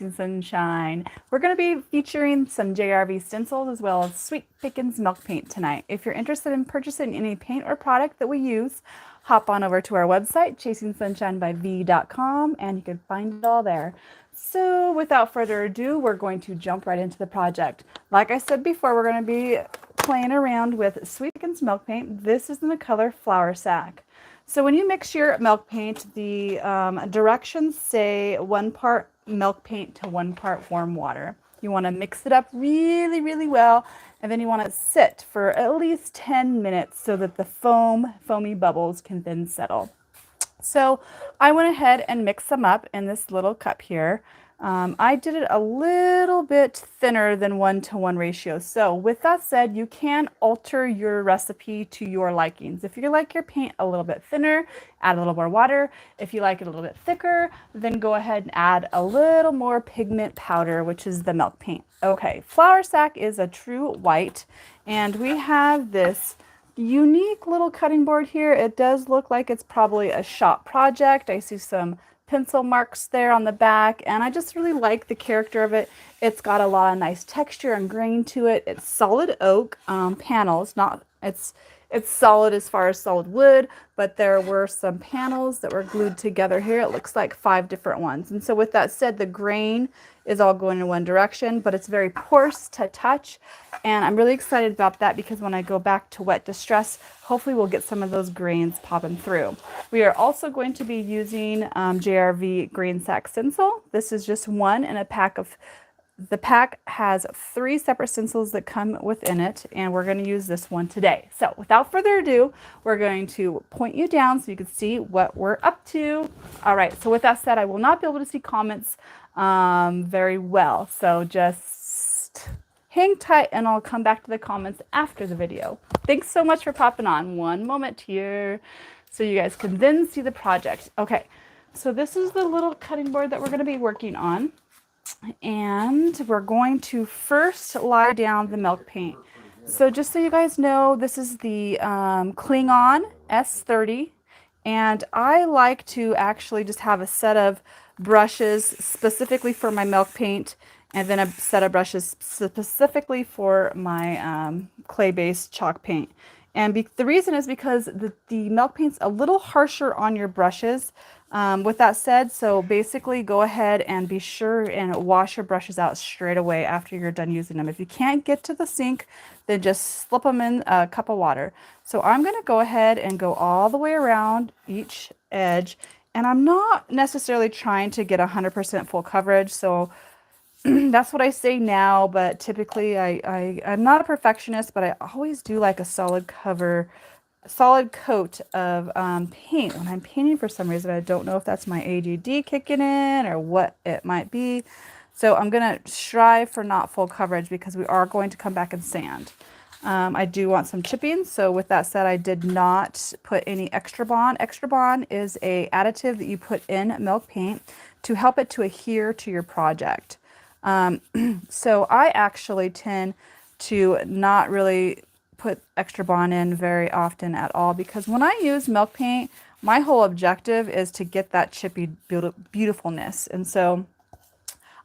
Sunshine. We're going to be featuring some JRV stencils as well as Sweet Pickens milk paint tonight. If you're interested in purchasing any paint or product that we use, hop on over to our website, chasingsunshinebyv.com, and you can find it all there. So without further ado, we're going to jump right into the project. Like I said before, we're going to be playing around with Sweet Pickens milk paint. This is in the color Flour Sack. So when you mix your milk paint, the directions say 1 part milk paint to 1 part warm water. You want to mix it up really, really well, and then you want to sit for at least 10 minutes so that the foamy bubbles can then settle. So I went ahead and mixed them up in this little cup here. I did it a little bit thinner than 1-to-1 ratio. So with that said, you can alter your recipe to your likings. If you like your paint a little bit thinner, add a little more water. If you like it a little bit thicker, then go ahead and add a little more pigment powder, which is the milk paint. Okay, Flour Sack is a true white, and we have this unique little cutting board here. It does look like it's probably a shop project. I see some pencil marks there on the back, and I just really like the character of it. It's got a lot of nice texture and grain to it. It's solid oak panels, it's solid as far as solid wood, but there were some panels that were glued together here. It looks like 5 different ones. And so with that said, the grain is all going in one direction, but it's very porous to touch. And I'm really excited about that because when I go back to wet distress, hopefully we'll get some of those grains popping through. We are also going to be using JRV Green Sack Stencil. This is just one in a pack of. The pack has 3 separate stencils that come within it, and we're going to use this one today. So without further ado, we're going to point you down so you can see what we're up to. All right, so with that said, I will not be able to see comments very well. So just hang tight and I'll come back to the comments after the video. Thanks so much for popping on. One moment here so you guys can then see the project. Okay, so this is the little cutting board that we're going to be working on. And we're going to first lie down the milk paint. So just so you guys know, this is the Klingon S30, and I like to actually just have a set of brushes specifically for my milk paint, and then a set of brushes specifically for my clay-based chalk paint. And the reason is because the milk paint's a little harsher on your brushes. With that said, so basically go ahead and be sure and wash your brushes out straight away after you're done using them. If you can't get to the sink, then just slip them in a cup of water. So I'm going to go ahead and go all the way around each edge. And I'm not necessarily trying to get 100% full coverage. So that's what I say now, but typically I'm not a perfectionist, but I always do like a solid coat of paint when I'm painting for some reason. I don't know if that's my ADD kicking in or what it might be. So I'm going to strive for not full coverage because we are going to come back and sand. I do want some chipping. So with that said, I did not put any Extra Bond. Extra Bond is a additive that you put in milk paint to help it to adhere to your project. So I actually tend to not really put Extra Bond in very often at all because when I use milk paint, my whole objective is to get that chippy beautifulness, and so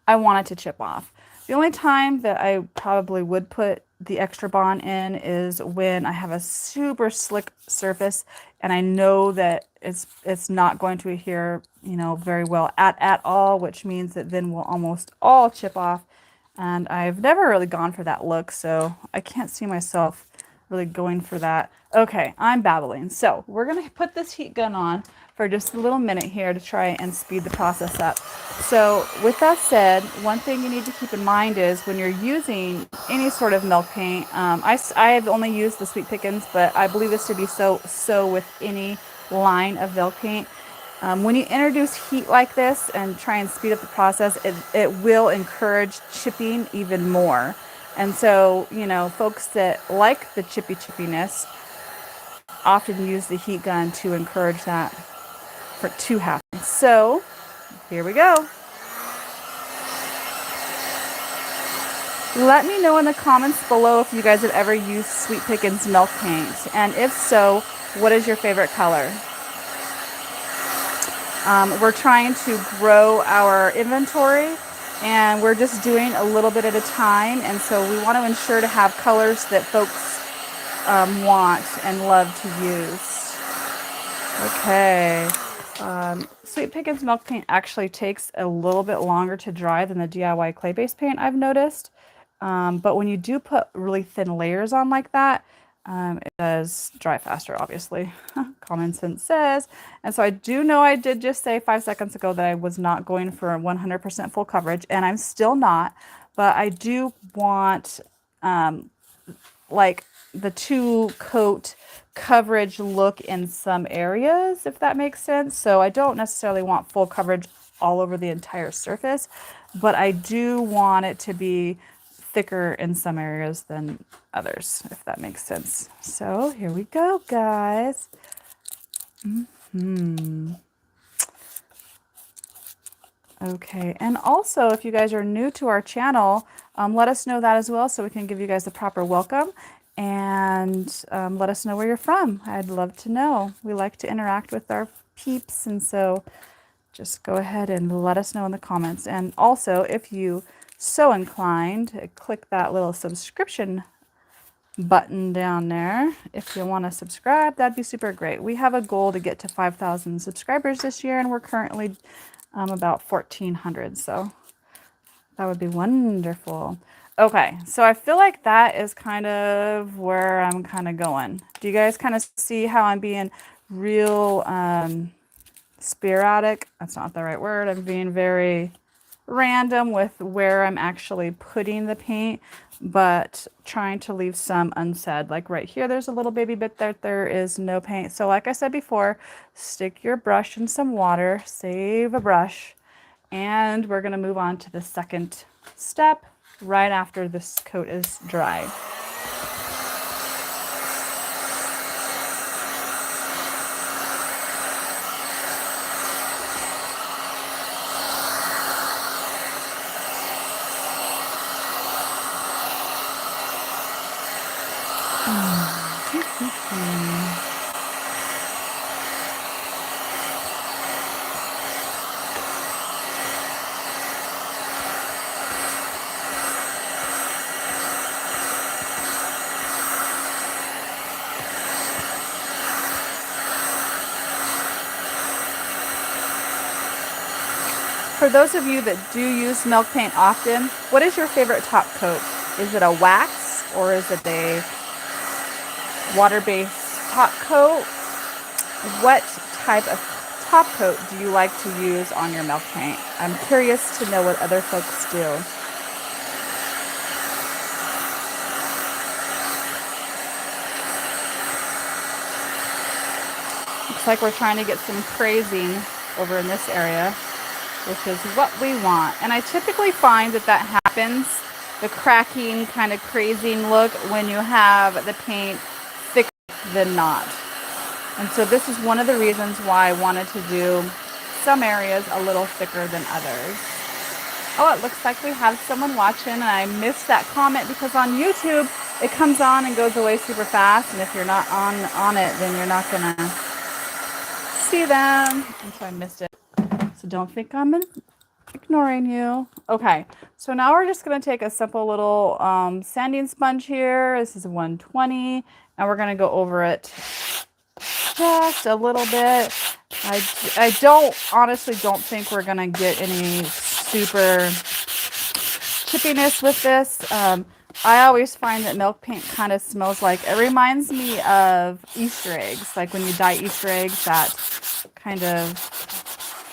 I want it to chip off. The only time that I probably would put the Extra Bond in is when I have a super slick surface and I know that it's not going to adhere, very well at all, which means that then we'll almost all chip off. And I've never really gone for that look, so I can't see myself really going for that. Okay, I'm babbling. So we're going to put this heat gun on for just a little minute here to try and speed the process up. So with that said, one thing you need to keep in mind is when you're using any sort of milk paint, I have only used the Sweet Pickens, but I believe this to be so with any line of milk paint. When you introduce heat like this and try and speed up the process, it will encourage chipping even more. And so, folks that like the chippiness often use the heat gun to encourage that to happen. So here we go. Let me know in the comments below if you guys have ever used Sweet Pickens milk paint, and if so, what is your favorite color? We're trying to grow our inventory, and we're just doing a little bit at a time. And so we want to ensure to have colors that folks want and love to use. Okay. Sweet Pickens milk paint actually takes a little bit longer to dry than the DIY clay-based paint, I've noticed. But when you do put really thin layers on like that, it does dry faster, obviously. Common sense says. And so I do know I did just say 5 seconds ago that I was not going for 100% full coverage, and I'm still not. But I do want like the 2-coat coverage look in some areas, if that makes sense. So I don't necessarily want full coverage all over the entire surface, but I do want it to be thicker in some areas than others, if that makes sense. So here we go, guys. Okay, and also if you guys are new to our channel, let us know that as well so we can give you guys the proper welcome, and let us know where you're from. I'd love to know. We like to interact with our peeps, and so just go ahead and let us know in the comments. And also, if you so inclined, click that little subscription button down there. If you want to subscribe, that'd be super great. We have a goal to get to 5,000 subscribers this year, and we're currently about 1,400, so that would be wonderful. Okay, so I feel like that is kind of where I'm kind of going. Do you guys kind of see how I'm being real sporadic? That's not the right word. I'm being very random with where I'm actually putting the paint, but trying to leave some unsaid. Like right here, there's a little baby bit that there is no paint. So like I said before, stick your brush in some water, save a brush, and we're gonna move on to the second step right after this coat is dry. For those of you that do use milk paint often, what is your favorite top coat? Is it a wax or is it a water-based top coat? What type of top coat do you like to use on your milk paint? I'm curious to know what other folks do. Looks like we're trying to get some crazing over in this area, which is what we want. And I typically find that that happens, the cracking kind of crazing look, when you have the paint thicker than not. And so this is one of the reasons why I wanted to do some areas a little thicker than others. Oh, it looks like we have someone watching, and I missed that comment because on YouTube it comes on and goes away super fast, and if you're not on it, then you're not gonna see them. And so I missed it. So don't think I'm ignoring you. Okay, so now we're just going to take a simple little sanding sponge here. This is 120, and we're going to go over it just a little bit. I honestly don't think we're going to get any super chippiness with this. I always find that milk paint kind of smells like, it reminds me of Easter eggs. Like when you dye Easter eggs, that kind of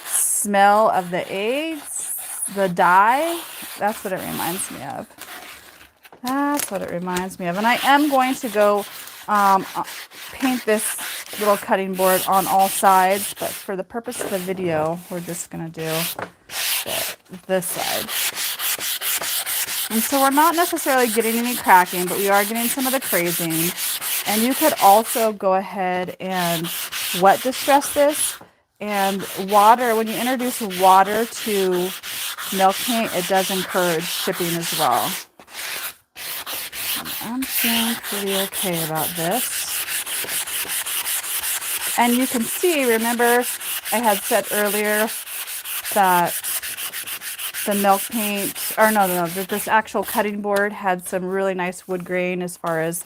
smell of the eggs, the dye, that's what it reminds me of. That's what it reminds me of. And I am going to go paint this little cutting board on all sides, but for the purpose of the video, we're just going to do this side. And so we're not necessarily getting any cracking, but we are getting some of the crazing. And you could also go ahead and wet distress this. And water, when you introduce water to milk paint, it does encourage chipping as well. And I'm feeling pretty okay about this. And you can see, remember I had said earlier that the milk paint, or no, this actual cutting board had some really nice wood grain as far as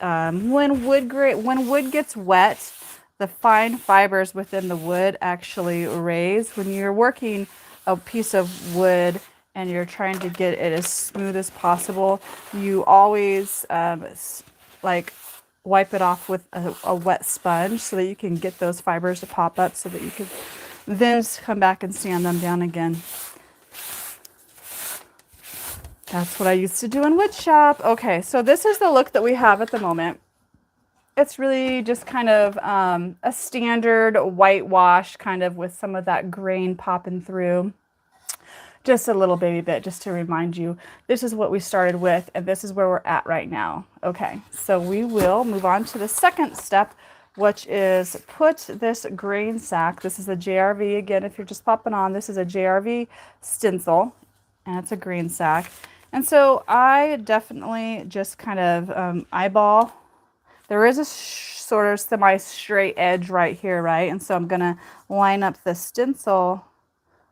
when wood gets wet, the fine fibers within the wood actually raise. When you're working a piece of wood and you're trying to get it as smooth as possible, you always like wipe it off with a wet sponge so that you can get those fibers to pop up so that you can then come back and sand them down again. That's what I used to do in wood shop. Okay, so this is the look that we have at the moment. It's really just kind of a standard whitewash, kind of with some of that grain popping through. Just a little baby bit, just to remind you, this is what we started with, and this is where we're at right now. Okay, so we will move on to the second step, which is put this grain sack. This is a JRV. Again, if you're just popping on, this is a JRV stencil, and it's a grain sack. And so I definitely just kind of eyeball. There is a sort of semi-straight edge right here, right? And so I'm going to line up the stencil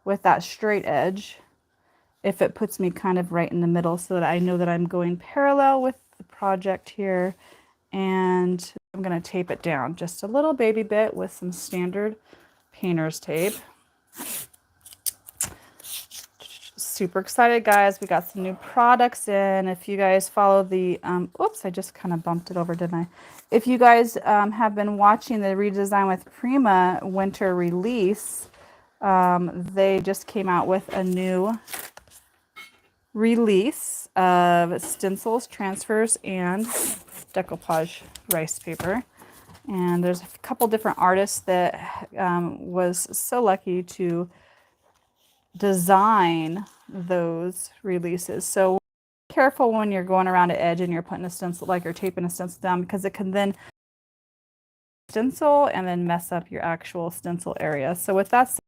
with that straight edge if it puts me kind of right in the middle so that I know that I'm going parallel with the project here. And I'm going to tape it down just a little baby bit with some standard painter's tape. Super excited, guys. We got some new products in. If you guys follow the oops, I just kind of bumped it over, didn't I? If you guys have been watching the Redesign with Prima winter release, they just came out with a new release of stencils, transfers, and decoupage rice paper. And there's a couple different artists that was so lucky to design those releases. So be careful when you're going around an edge and you're putting a stencil, like you're taping a stencil down, because it can then stencil and then mess up your actual stencil area. So with that said,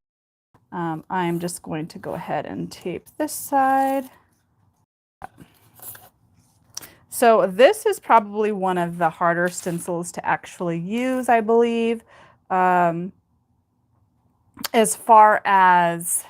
I'm just going to go ahead and tape this side. So this is probably one of the harder stencils to actually use, I believe, as far as,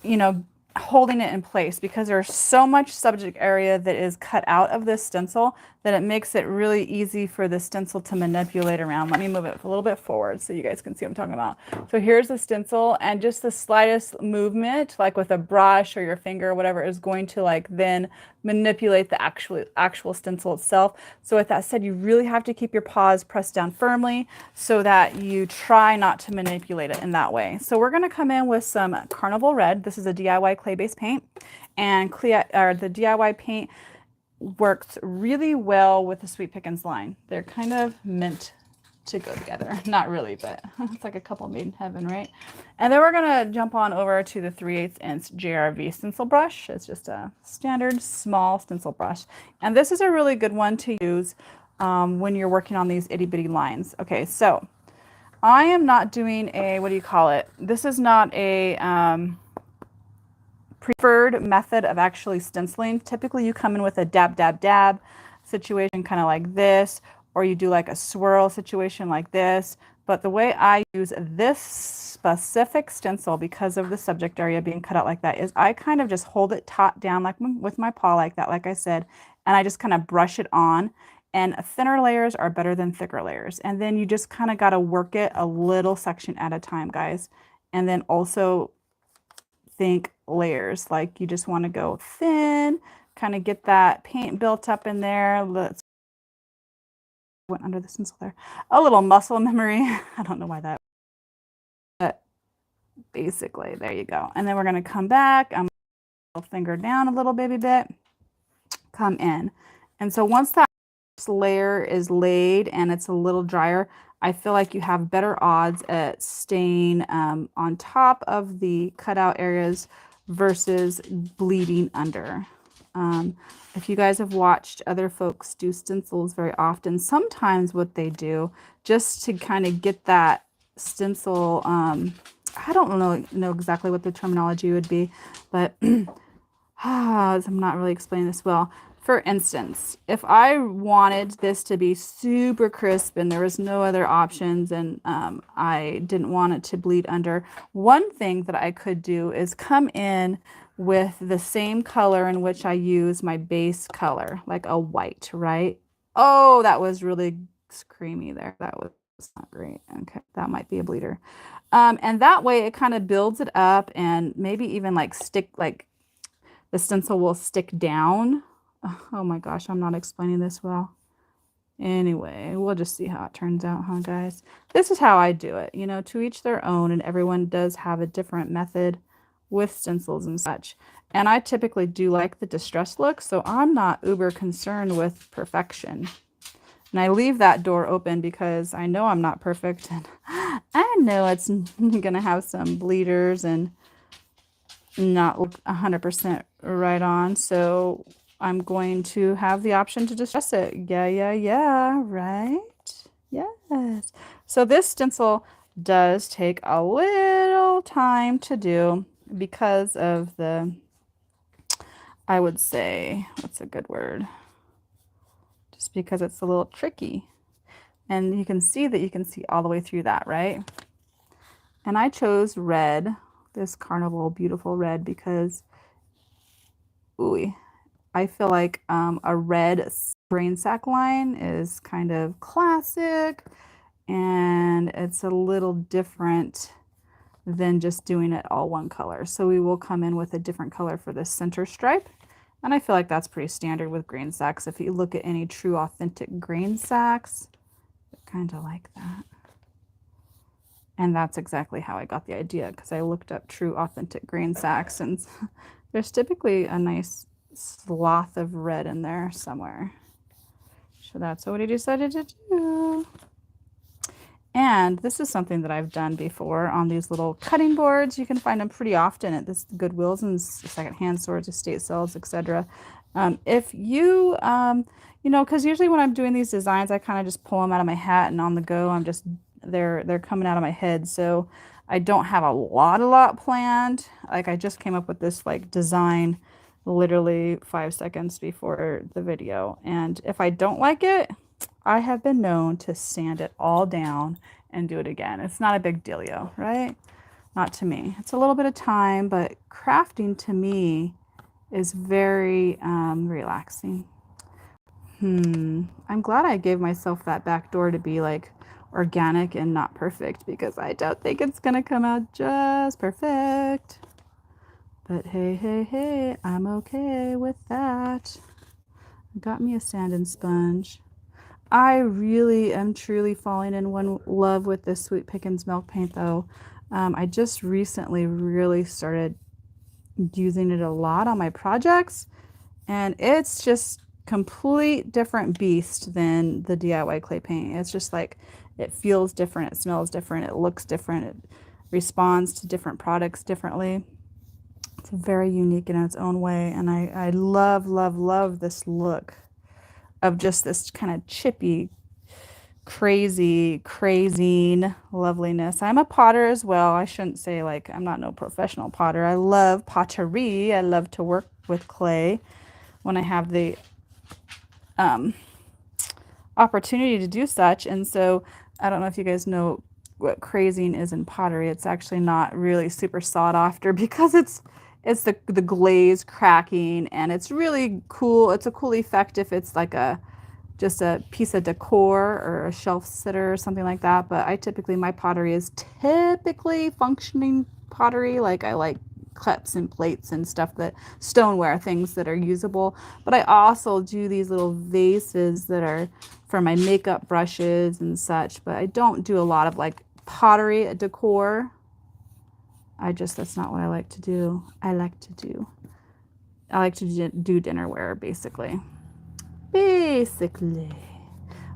you know, holding it in place, because there's so much subject area that is cut out of this stencil that it makes it really easy for the stencil to manipulate around. Let me move it a little bit forward so you guys can see what I'm talking about. So here's the stencil, and just the slightest movement, like with a brush or your finger or whatever, is going to like then manipulate the actual stencil itself. So with that said, you really have to keep your paws pressed down firmly so that you try not to manipulate it in that way. So we're going to come in with some Carnival Red. This is a DIY clay-based paint, and the DIY paint works really well with the Sweet Pickens line. They're kind of meant to go together. Not really, but it's like a couple made in heaven, right? And then we're going to jump on over to the 3/8 inch JRV stencil brush. It's just a standard small stencil brush. And this is a really good one to use when you're working on these itty bitty lines. Okay, so I am not doing a, what do you call it? This is not a preferred method of actually stenciling. Typically you come in with a dab, dab, dab situation, kind of like this, or you do like a swirl situation like this. But the way I use this specific stencil, because of the subject area being cut out like that, is I kind of just hold it taut down like with my paw like that, like I said, and I just kind of brush it on. And thinner layers are better than thicker layers. And then you just kind of got to work it a little section at a time, guys. And then also think layers, like you just want to go thin, kind of get that paint built up in there. Let's went under the stencil there. A little muscle memory. I don't know why that, but basically there you go. And then we're going to come back. I'm going to finger down a little baby bit, come in. And so once that layer is laid and it's a little drier, I feel like you have better odds at staying on top of the cutout areas versus bleeding under. If you guys have watched other folks do stencils very often, sometimes what they do just to kind of get that stencil, I don't know exactly what the terminology would be, but I'm not really explaining this well. For instance, if I wanted this to be super crisp and there was no other options and I didn't want it to bleed under, one thing that I could do is come in with the same color in which I use my base color, like a white, right? Oh, that was really creamy there. That was not great. Okay, that might be a bleeder. And that way it kind of builds it up and maybe even like the stencil will stick down. Oh my gosh, I'm not explaining this well. Anyway, we'll just see how it turns out, huh, guys? This is how I do it, you know, to each their own, and everyone does have a different method with stencils and such. And I typically do like the distress look, so I'm not uber concerned with perfection. And I leave that door open because I know I'm not perfect, and I know it's gonna have some bleeders and not look 100% right on, so I'm going to have the option to distress it. Yeah, right? Yes. So this stencil does take a little time to do because of the, I would say, what's a good word? Just because it's a little tricky. And you can see that you can see all the way through that, right? And I chose red, this Carnival Beautiful red, because, ooh, I feel like a red grain sack line is kind of classic and it's a little different than just doing it all one color. So we will come in with a different color for the center stripe. And I feel like that's pretty standard with grain sacks. If you look at any true authentic grain sacks, they're kind of like that. And that's exactly how I got the idea, because I looked up true authentic grain sacks and there's typically a nice sloth of red in there somewhere. So that's what I decided to do. And this is something that I've done before on these little cutting boards. You can find them pretty often at this Goodwills and secondhand stores, estate sales, etc. If you, you know, because usually when I'm doing these designs, I kind of just pull them out of my hat and on the go, I'm just, they're coming out of my head. So I don't have a lot planned. Like I just came up with this like design literally 5 seconds before the video. And if I don't like it, I have been known to sand it all down and do it again. It's not a big dealio, right? Not to me. It's a little bit of time, but crafting to me is very relaxing. I'm glad I gave myself that back door to be like organic and not perfect, because I don't think it's gonna come out just perfect. But hey, I'm okay with that. I got me a sand and sponge. I really am truly falling in love with this Sweet Pickens milk paint though. I just recently really started using it a lot on my projects, and it's just complete different beast than the DIY clay paint. It's just like, it feels different, it smells different, it looks different, it responds to different products differently. It's very unique in its own way, and I love this look of just this kind of chippy, crazy loveliness. I'm a potter as well. I shouldn't say like I'm not no professional potter. I love pottery. I love to work with clay when I have the opportunity to do such. And so I don't know if you guys know what crazing is in pottery. It's actually not really super sought after because it's the glaze cracking, and it's really cool. It's a cool effect if it's like just a piece of decor or a shelf sitter or something like that. But my pottery is typically functioning pottery. Like I like cups and plates and stuff, that stoneware, things that are usable. But I also do these little vases that are for my makeup brushes and such. But I don't do a lot of like pottery decor. That's not what I like to do. I like to do dinnerware, basically.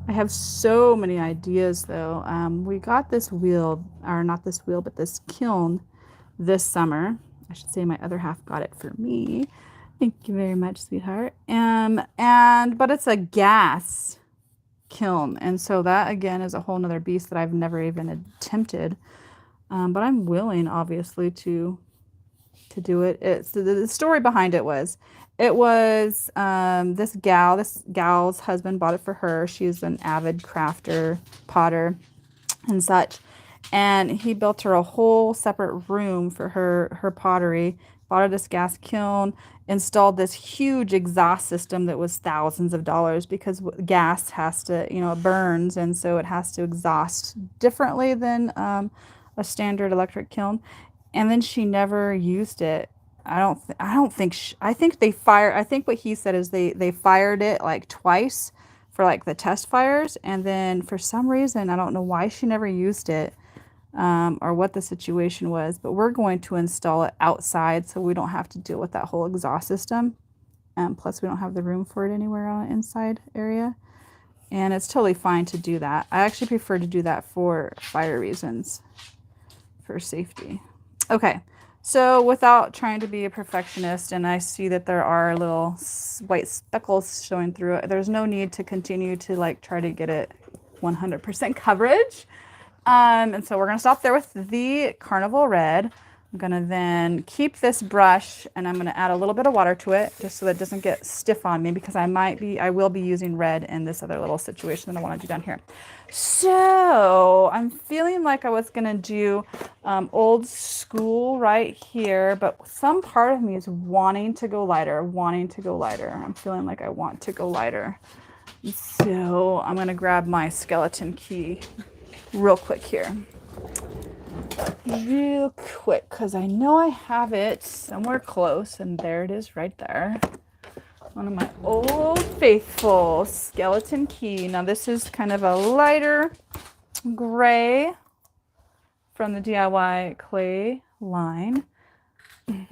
I have so many ideas though. We got this wheel, or not this wheel, but this kiln this summer. I should say my other half got it for me. Thank you very much, sweetheart. But it's a gas kiln, and so that again is a whole nother beast that I've never even attempted. But I'm willing, obviously, to do it. It's the story behind it was It was this gal's husband bought it for her. She's an avid crafter, potter, and such. And he built her a whole separate room for her pottery, bought her this gas kiln, installed this huge exhaust system that was thousands of dollars because gas has to, you know, it burns, and so it has to exhaust differently than a standard electric kiln. And then she never used it. I don't think I think they fired. I think what he said is they fired it like twice for like the test fires, and then for some reason I don't know why she never used it, or what the situation was. But we're going to install it outside so we don't have to deal with that whole exhaust system. Plus we don't have the room for it anywhere on the inside area, and it's totally fine to do that. I actually prefer to do that for fire reasons, for safety. Okay, so without trying to be a perfectionist, and I see that there are little white speckles showing through it, there's no need to continue to like try to get it 100% coverage. And so we're going to stop there with the Carnival Red. I'm going to then keep this brush and I'm going to add a little bit of water to it just so that it doesn't get stiff on me, because I will be using red in this other little situation that I want to do down here. So I'm feeling like I was going to do old school right here, but some part of me is wanting to go lighter. I'm feeling like I want to go lighter. So I'm going to grab my skeleton key real quick here. Real quick, because I know I have it somewhere close, and there it is right there. One of my old faithful skeleton key. Now this is kind of a lighter gray from the DIY clay line.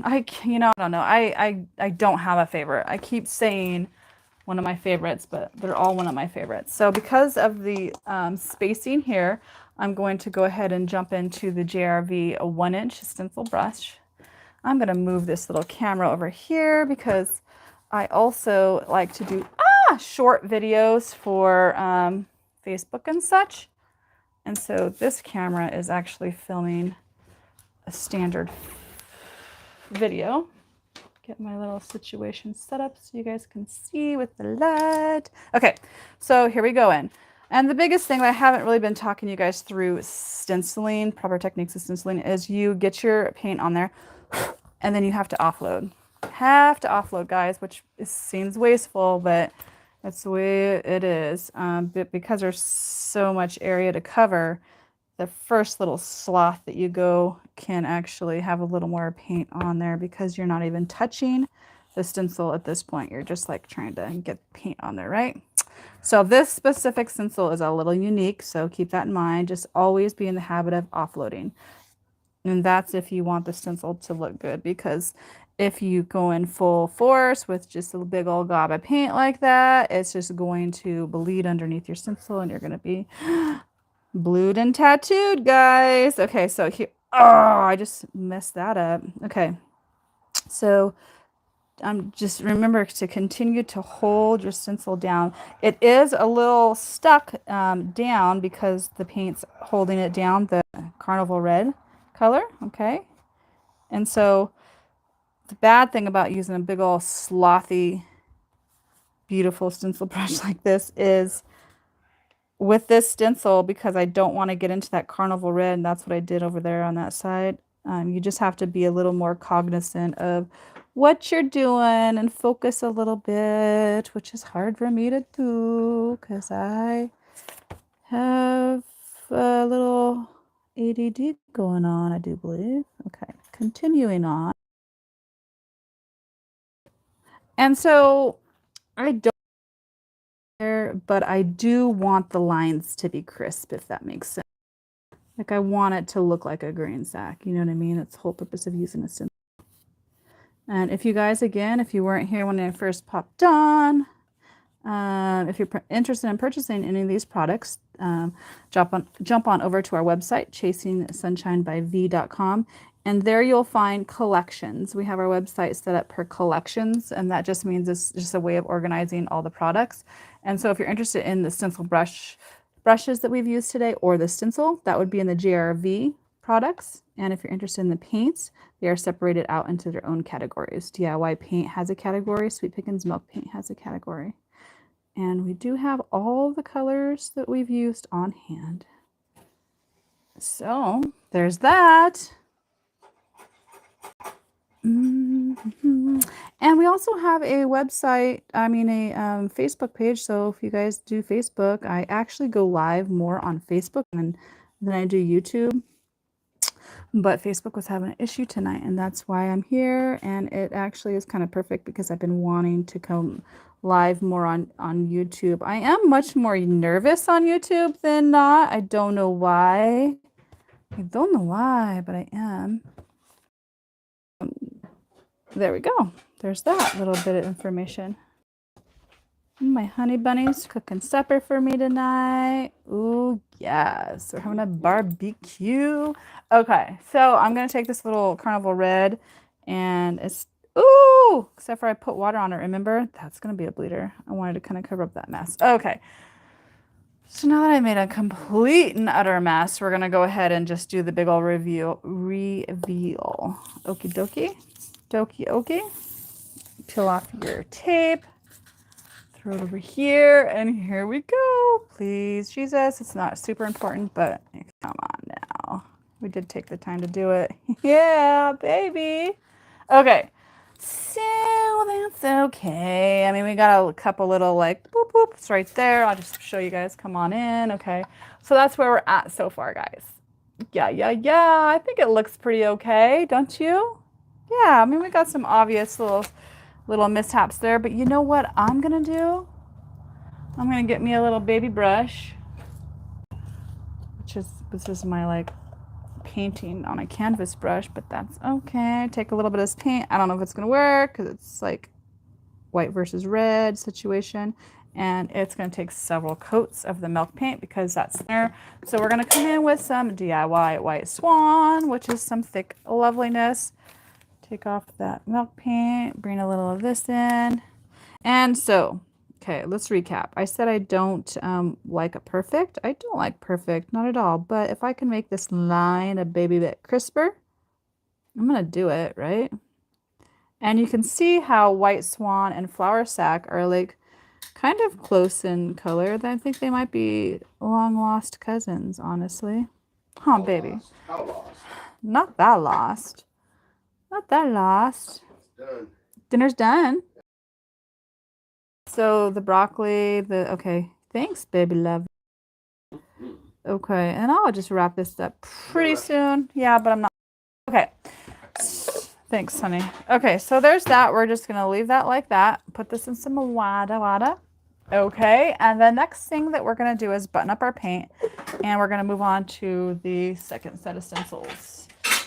I don't know. I don't have a favorite. I keep saying one of my favorites, but they're all one of my favorites. So because of the spacing here, I'm going to go ahead and jump into the JRV, a 1-inch stencil brush. I'm going to move this little camera over here because I also like to do short videos for Facebook and such. And so this camera is actually filming a standard video. Get my little situation set up so you guys can see with the light. Okay, so here we go in. And the biggest thing that I haven't really been talking to you guys through stenciling, proper techniques of stenciling, is you get your paint on there and then you have to offload. Have to offload, guys, which seems wasteful, but that's the way it is. But because there's so much area to cover, the first little sloth that you go can actually have a little more paint on there because you're not even touching the stencil at this point. You're just like trying to get paint on there, right? So this specific stencil is a little unique, so keep that in mind. Just always be in the habit of offloading. And that's if you want the stencil to look good, because if you go in full force with just a big old gob of paint like that, it's just going to bleed underneath your stencil and you're going to be blued and tattooed, guys. Okay, so here, I just messed that up. Okay, so just remember to continue to hold your stencil down. It is a little stuck down because the paint's holding it down, the Carnival Red color, okay? And so the bad thing about using a big old slothy, beautiful stencil brush like this is with this stencil, because I don't want to get into that Carnival Red, and that's what I did over there on that side. You just have to be a little more cognizant of what you're doing and focus a little bit, which is hard for me to do because I have a little ADD going on, I do believe. Okay, continuing on. And so I don't care, but I do want the lines to be crisp, if that makes sense. Like I want it to look like a grain sack, you know what I mean? That's the whole purpose of using a stencil. And if you guys, again, if you weren't here when I first popped on, if you're interested in purchasing any of these products, jump on over to our website, chasingsunshinebyv.com, and there you'll find collections. We have our website set up per collections, and that just means it's just a way of organizing all the products. And so if you're interested in the stencil brushes that we've used today, or the stencil, that would be in the JRV products. And if you're interested in the paints, They are separated out into their own categories. DIY paint has a category. Sweet Pickens milk paint has a category. And we do have all the colors that we've used on hand. So there's that. Mm-hmm. And we also have a website, a Facebook page. So if you guys do Facebook, I actually go live more on Facebook than I do YouTube. But Facebook was having an issue tonight, and that's why I'm here. And it actually is kind of perfect because I've been wanting to come live more on YouTube. I am much more nervous on YouTube than not. I don't know why. But I am. There we go. There's that little bit of information. My honey bunnies cooking supper for me tonight. Ooh, yes. We're having a barbecue. Okay, so I'm going to take this little carnival red, and it's, ooh, except for I put water on it, remember? That's going to be a bleeder. I wanted to kind of cover up that mess. Okay. So now that I made a complete and utter mess, we're going to go ahead and just do the big old reveal. Okie dokie. Dokie okie. Peel off your tape. Throw it over here, and here we go. Please, Jesus. It's not super important, but come on now. We did take the time to do it. Yeah, baby. Okay. So that's okay. I mean, we got a couple little like boop boops right there. I'll just show you guys. Come on in. Okay. So that's where we're at so far, guys. Yeah. I think it looks pretty okay, don't you? Yeah, I mean, we got some obvious little mishaps there, but you know what I'm gonna do? I'm gonna get me a little baby brush, this is my like painting on a canvas brush, but that's okay. Take a little bit of this paint. I don't know if it's gonna work because it's like white versus red situation, and it's gonna take several coats of the milk paint because that's there. So we're gonna come in with some DIY White Swan, which is some thick loveliness. Take off that milk paint, bring a little of this in. And so, okay, let's recap. I said I don't like a perfect. I don't like perfect, not at all. But if I can make this line a baby bit crisper, I'm going to do it, right? And you can see how White Swan and Flower Sack are like kind of close in color. I think they might be long lost cousins, honestly. Huh, baby. How lost? Not that lost. Not that lost. It's done. Dinner's done. So the broccoli, okay. Thanks, baby love. Okay, and I'll just wrap this up pretty soon. Yeah, but I'm not. Okay. Thanks, honey. Okay, so there's that. We're just going to leave that like that. Put this in some wada. Okay, and the next thing that we're going to do is button up our paint, and we're going to move on to the second set of stencils.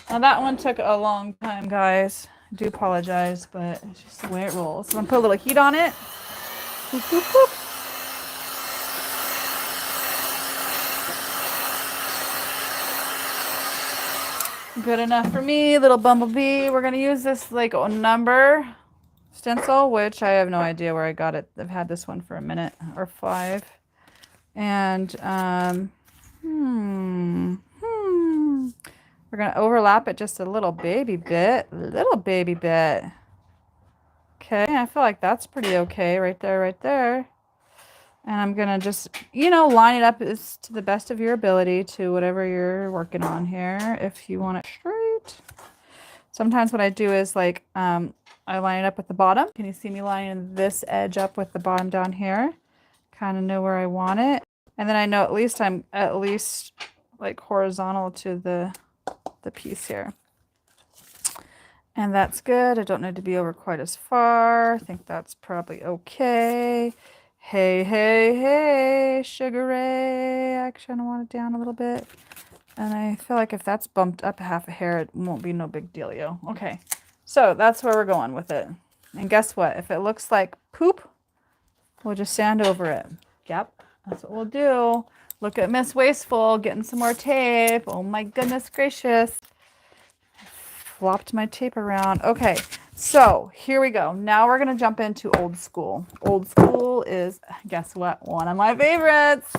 Now that one took a long time, guys. I do apologize, but it's just the way it rolls. So I'm going to put a little heat on it. Boop, boop, boop. Good enough for me, little bumblebee. We're going to use this like number stencil, which I have no idea where I got it. I've had this one for a minute or 5. And, we're going to overlap it just a little baby bit. Okay, I feel like that's pretty okay right there. And I'm going to just, line it up as to the best of your ability to whatever you're working on here. If you want it straight. Sometimes what I do is like, I line it up with the bottom. Can you see me lining this edge up with the bottom down here? Kind of know where I want it. And then I know I'm at least like horizontal to the piece here. And that's good. I don't need to be over quite as far. I think that's probably okay. Hey, Sugar Ray. Actually, I want it down a little bit. And I feel like if that's bumped up half a hair, it won't be no big dealio. Okay, so that's where we're going with it. And guess what? If it looks like poop, we'll just sand over it. Yep, that's what we'll do. Look at Miss Wasteful getting some more tape. Oh my goodness gracious. Flopped my tape around. Okay, so here we go. Now we're going to jump into Old School. Old School is, guess what? One of my favorites.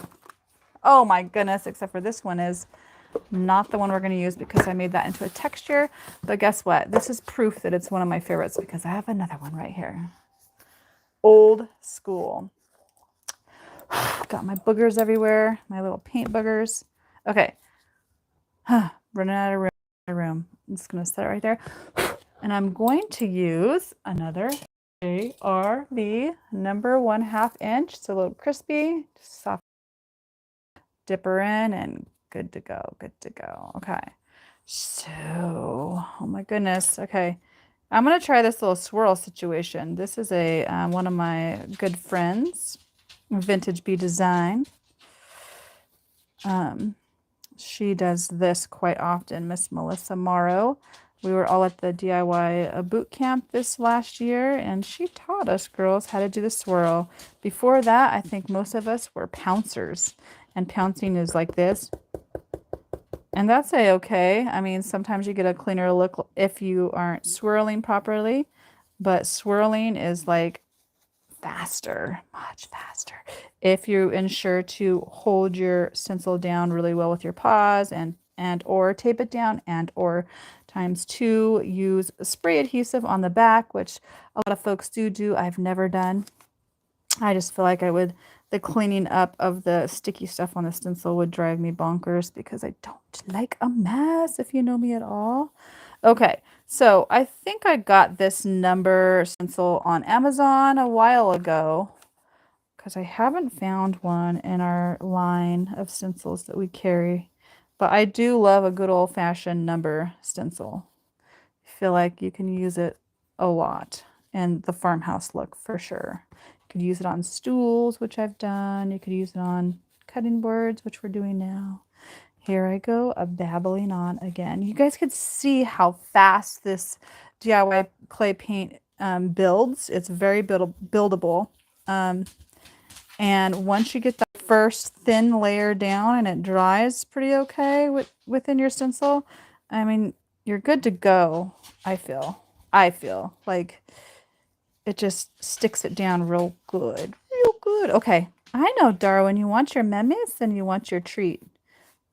Oh my goodness, except for this one is Not the one we're going to use because I made that into a texture. But guess what? This is proof that it's one of my favorites because I have another one right here. Old school. Got my boogers everywhere, my little paint boogers. Okay. Running out of room. I'm just going to set it right there. And I'm going to use another JRV number 1/2 inch. It's a little crispy, soft. Dip her in and good to go. Good to go. Okay. So, oh my goodness. Okay. I'm going to try this little swirl situation. This is a one of my good friends, Vintage Bee Design. She does this quite often, Miss Melissa Morrow. We were all at the DIY boot camp this last year, and she taught us girls how to do the swirl. Before that, I think most of us were pouncers, and pouncing is like this. And that's okay. I mean, sometimes you get a cleaner look if you aren't swirling properly, but swirling is like faster, much faster. If you ensure to hold your stencil down really well with your paws and or tape it down and or ×2, use spray adhesive on the back, which a lot of folks do. I've never done. I just feel like the cleaning up of the sticky stuff on the stencil would drive me bonkers because I don't like a mess, if you know me at all. Okay, so I think I got this number stencil on Amazon a while ago because I haven't found one in our line of stencils that we carry. But I do love a good old-fashioned number stencil. I feel like you can use it a lot in the farmhouse look for sure. You could use it on stools, which I've done. You could use it on cutting boards, which we're doing now. Here I go, babbling on again. You guys could see how fast this DIY clay paint builds. It's very buildable. And once you get that first thin layer down and it dries pretty okay within your stencil, I mean, you're good to go, I feel. Like it just sticks it down real good. Real good. Okay, I know, Darwin, you want your memes and you want your treat.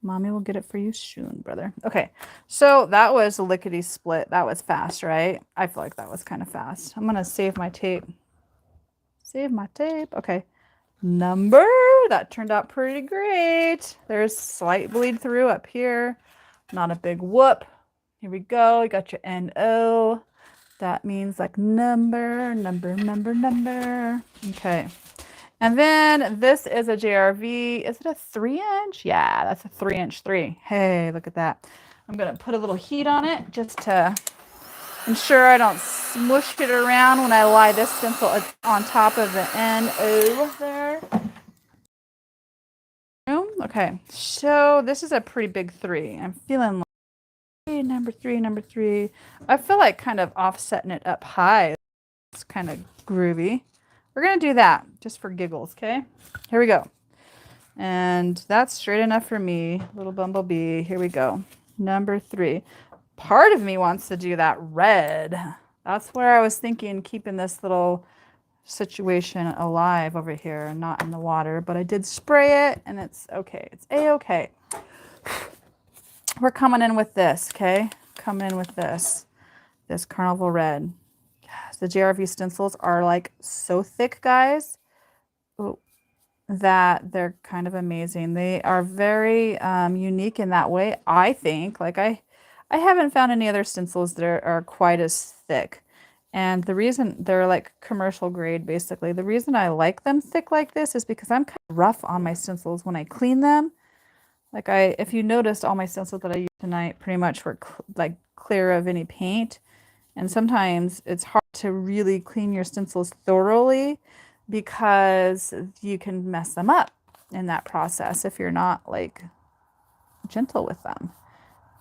Mommy will get it for you soon, brother. Okay, so that was a lickety split. That was fast, right? I feel like that was kind of fast. I'm going to save my tape. Save my tape. Okay. Number. That turned out pretty great. There's slight bleed through up here. Not a big whoop. Here we go. You got your NO. That means like number. Okay. And then this is a JRV. Is it a 3-inch? Yeah, that's a 3-inch 3. Hey, look at that. I'm going to put a little heat on it just to ensure I don't smush it around when I lie this stencil on top of the NO there. Okay, so this is a pretty big 3. I'm feeling like number three. I feel like kind of offsetting it up high. It's kind of groovy. We're going to do that just for giggles, okay? Here we go. And that's straight enough for me, little bumblebee. Here we go. Number 3. Part of me wants to do that red. That's where I was thinking, keeping this little situation alive over here, not in the water. But I did spray it, and it's okay. It's A-okay. We're coming in with this, okay? Coming in with this Carnival Red. The JRV stencils are like so thick, guys, that they're kind of amazing. They are very unique in that way, I think. Like I haven't found any other stencils that are quite as thick. And the reason they're like commercial grade, basically, the reason I like them thick like this is because I'm kind of rough on my stencils when I clean them. Like if you noticed, all my stencils that I used tonight pretty much were like clear of any paint. And sometimes it's hard to really clean your stencils thoroughly because you can mess them up in that process if you're not like gentle with them.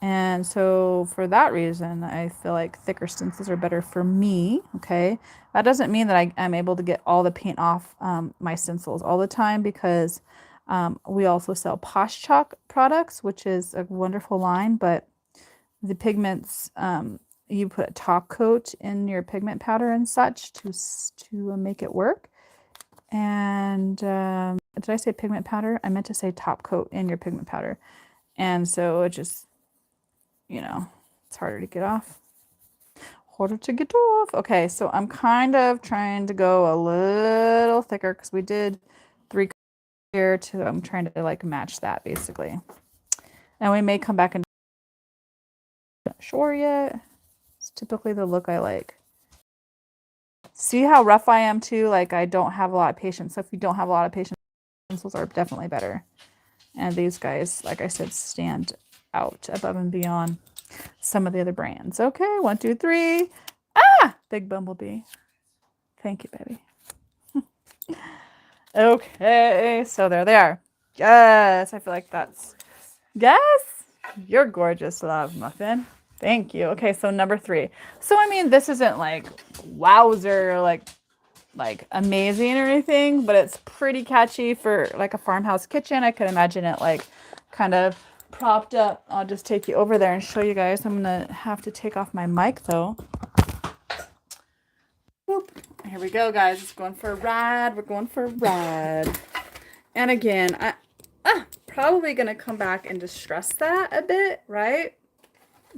And so for that reason, I feel like thicker stencils are better for me, okay? That doesn't mean that I'm able to get all the paint off my stencils all the time because we also sell Posh Chalk products, which is a wonderful line, but the pigments, you put a top coat in your pigment powder and such to make it work. And did I say pigment powder? I meant to say top coat in your pigment powder. And so it just, you know, it's harder to get off. Harder to get off. Okay, so I'm kind of trying to go a little thicker because we did 3 here too. I'm trying to like match that basically. And we may come back and not sure yet. It's typically the look I like. See how rough I am too? Like I don't have a lot of patience. So if you don't have a lot of patience, pencils are definitely better. And these guys, like I said, stand out above and beyond some of the other brands. Okay, 1, 2, 3. Ah, big bumblebee. Thank you, baby. Okay, so there they are. Yes, I feel like that's, yes, you're gorgeous, love muffin. Thank you. Okay, so number 3. So I mean, this isn't like wowzer, like amazing or anything, but it's pretty catchy for like a farmhouse kitchen. I could imagine it like kind of propped up. I'll just take you over there and show you guys. I'm gonna have to take off my mic though. Boop. Here we go, guys. It's going for a ride. We're going for a ride. And again, I'm probably gonna come back and distress that a bit, right?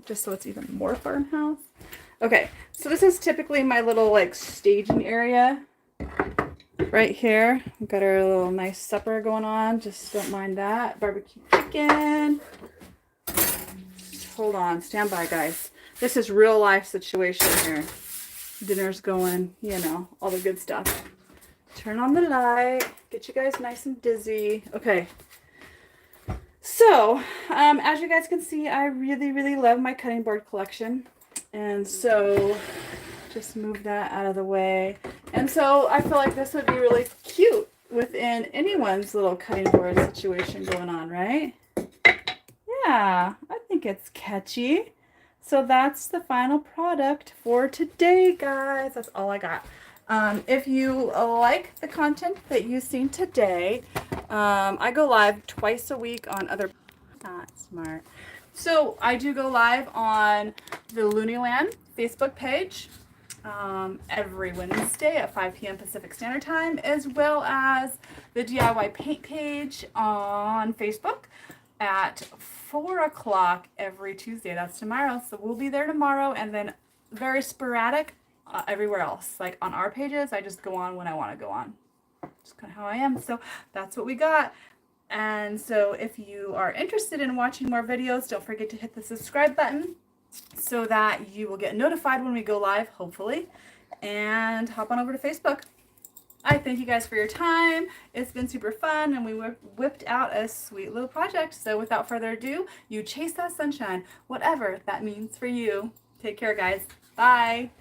Just so it's even more farmhouse. Okay, so this is typically my little like staging area right here. We've got our little nice supper going on. Just don't mind that. Barbecue chicken. Hold on, stand by, guys. This is real life situation here. Dinner's going, you know, all the good stuff. Turn on the light, get you guys nice and dizzy. Okay. So, as you guys can see, I really, really love my cutting board collection. And so, just move that out of the way. And so, I feel like this would be really cute within anyone's little cutting board situation going on, right? Yeah, I think it's catchy. So that's the final product for today, guys. That's all I got. If you like the content that you've seen today, I go live twice a week on other... Not smart. So I do go live on the Looneyland Facebook page every Wednesday at 5 p.m. Pacific Standard Time, as well as the DIY paint page on Facebook at 4 o'clock every Tuesday. That's tomorrow. So we'll be there tomorrow, and then very sporadic everywhere else. Like on our pages, I just go on when I want to go on. Just kind of how I am. So that's what we got. And so if you are interested in watching more videos, don't forget to hit the subscribe button so that you will get notified when we go live, hopefully. And hop on over to Facebook. I thank you guys for your time. It's been super fun, and we whipped out a sweet little project. So without further ado, you chase that sunshine, whatever that means for you. Take care, guys. Bye.